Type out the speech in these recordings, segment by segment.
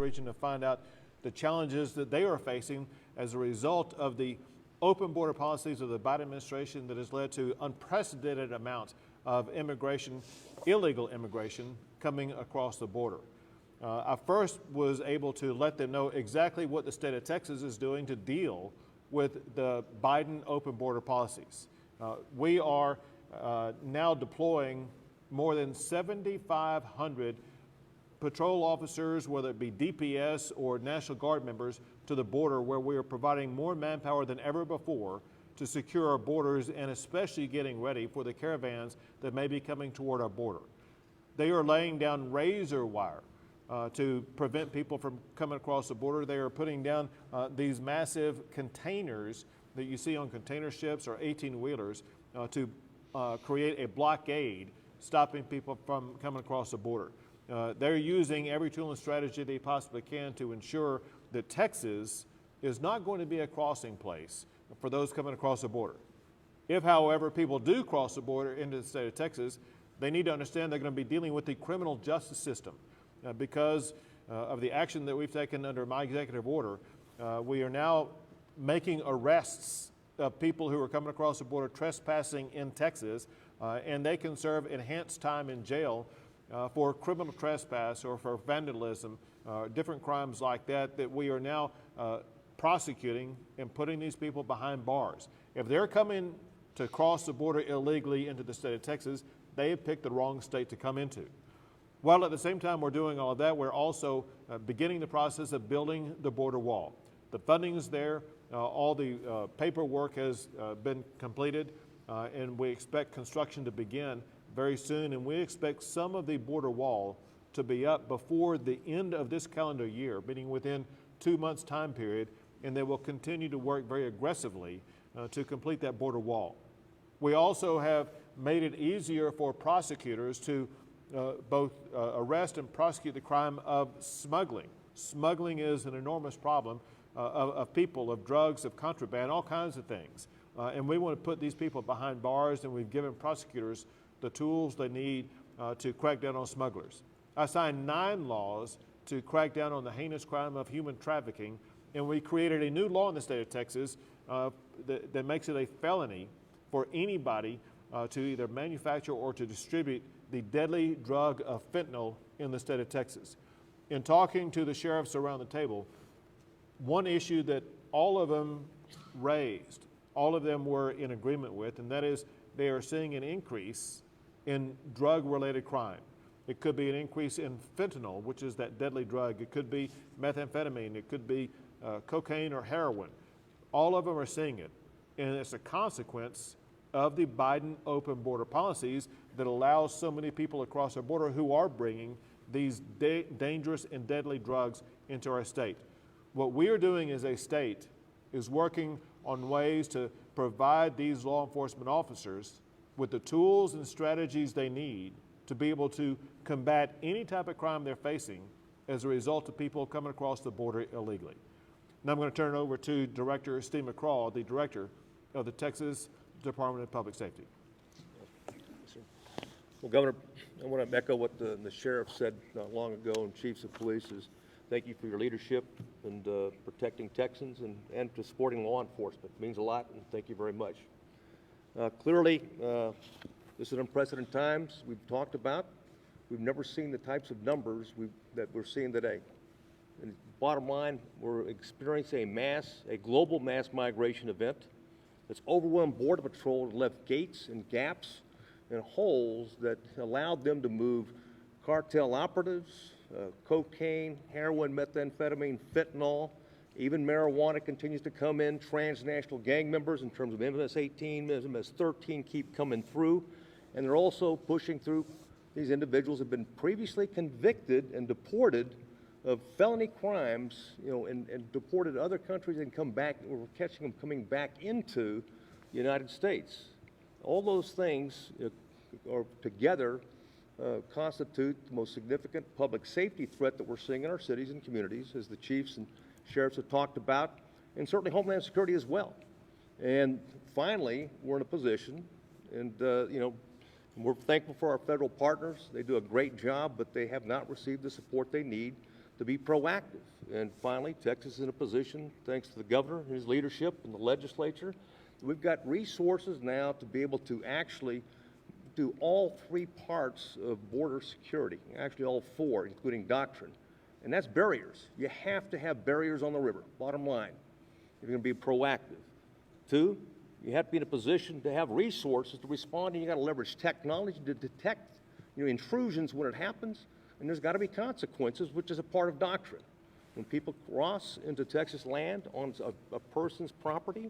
region to find out the challenges that they are facing as a result of the open border policies of the Biden administration that has led to unprecedented amounts of immigration, illegal immigration, coming across the border. I first was able to let them know exactly what the state of Texas is doing to deal with the Biden open border policies. We are now deploying more than 7,500 patrol officers, whether it be DPS or National Guard members, to the border, where we are providing more manpower than ever before to secure our borders, and especially getting ready for the caravans that may be coming toward our border. They are laying down razor wire to prevent people from coming across the border. They are putting down these massive containers that you see on container ships or 18-wheelers to create a blockade, stopping people from coming across the border. They're using every tool and strategy they possibly can to ensure that Texas is not going to be a crossing place for those coming across the border. If, however, people do cross the border into the state of Texas, they need to understand they're going to be dealing with the criminal justice system. Because of the action that we've taken under my executive order, we are now making arrests of people who are coming across the border trespassing in Texas, and they can serve enhanced time in jail for criminal trespass or for vandalism, different crimes like that, that we are now prosecuting and putting these people behind bars. If they're coming to cross the border illegally into the state of Texas, they have picked the wrong state to come into. While at the same time we're doing all of that, we're also beginning the process of building the border wall. The funding is there, all the paperwork has been completed, and we expect construction to begin very soon, and we expect some of the border wall to be up before the end of this calendar year, meaning within 2 months time period, and they will continue to work very aggressively to complete that border wall. We also have made it easier for prosecutors to both arrest and prosecute the crime of smuggling. Smuggling is an enormous problem of people, of drugs, of contraband, all kinds of things. And we want to put these people behind bars, and we've given prosecutors the tools they need to crack down on smugglers. I signed 9 laws to crack down on the heinous crime of human trafficking, and we created a new law in the state of Texas that makes it a felony for anybody to either manufacture or to distribute the deadly drug of fentanyl in the state of Texas. In talking to the sheriffs around the table, one issue that all of them raised, all of them were in agreement with, and that is they are seeing an increase in drug-related crime. It could be an increase in fentanyl, which is that deadly drug. It could be methamphetamine. It could be cocaine or heroin. All of them are seeing it, and it's a consequence of the Biden open border policies that allows so many people across our border who are bringing these dangerous and deadly drugs into our state. What we are doing as a state is working on ways to provide these law enforcement officers with the tools and strategies they need to be able to combat any type of crime they're facing as a result of people coming across the border illegally. Now I'm going to turn it over to Director Steve McCraw, the Director of the Texas Department of Public Safety. Well, Governor, I want to echo what the sheriff said not long ago, and chiefs of police, is thank you for your leadership and protecting Texans and to supporting law enforcement. It means a lot, and thank you very much. Clearly, this is unprecedented times we've talked about. We've never seen the types of numbers that we're seeing today. And bottom line, we're experiencing a global mass migration event that's overwhelmed Border Patrol and left gates and gaps and holes that allowed them to move cartel operatives, cocaine, heroin, methamphetamine, fentanyl, even marijuana continues to come in. Transnational gang members in terms of MS-18, MS-13 keep coming through. And they're also pushing through. These individuals have been previously convicted and deported of felony crimes, and deported to other countries and come back. We're catching them coming back into the United States. All those things are together constitute the most significant public safety threat that we're seeing in our cities and communities, as the chiefs and sheriffs have talked about, and certainly Homeland Security as well. And finally, we're in a position, and we're thankful for our federal partners. They do a great job, but they have not received the support they need to be proactive. And finally, Texas is in a position, thanks to the governor and his leadership and the legislature, we've got resources now to be able to actually do all three parts of border security, actually all four, including doctrine. And that's barriers. You have to have barriers on the river, bottom line, if you're going to be proactive. Two, you have to be in a position to have resources to respond, and you got to leverage technology to detect intrusions when it happens, and there's got to be consequences, which is a part of doctrine. When people cross into Texas land on a person's property,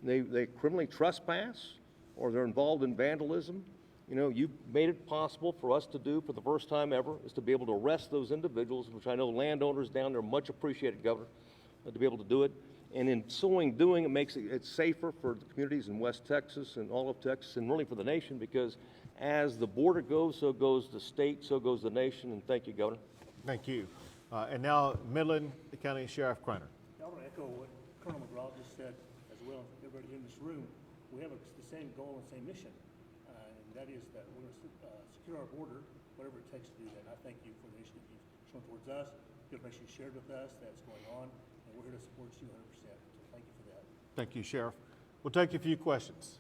they criminally trespass, or they're involved in vandalism, you've made it possible for us to do for the first time ever is to be able to arrest those individuals, which I know landowners down there much appreciated, Governor, to be able to do it. And in doing, it makes it safer for the communities in West Texas and all of Texas and really for the nation, because as the border goes, so goes the state, so goes the nation. And thank you, Governor. Thank you. And now Midland County Sheriff Kreiner. I want to echo what Colonel McGraw just said, as well as everybody in this room. We have the same goal and same mission, and that is that we're going to secure our border, whatever it takes to do that. And I thank you for the initiative you've shown towards us, the information you shared with us that's going on, and we're here to support you 100%. So thank you for that. Thank you, Sheriff. We'll take a few questions.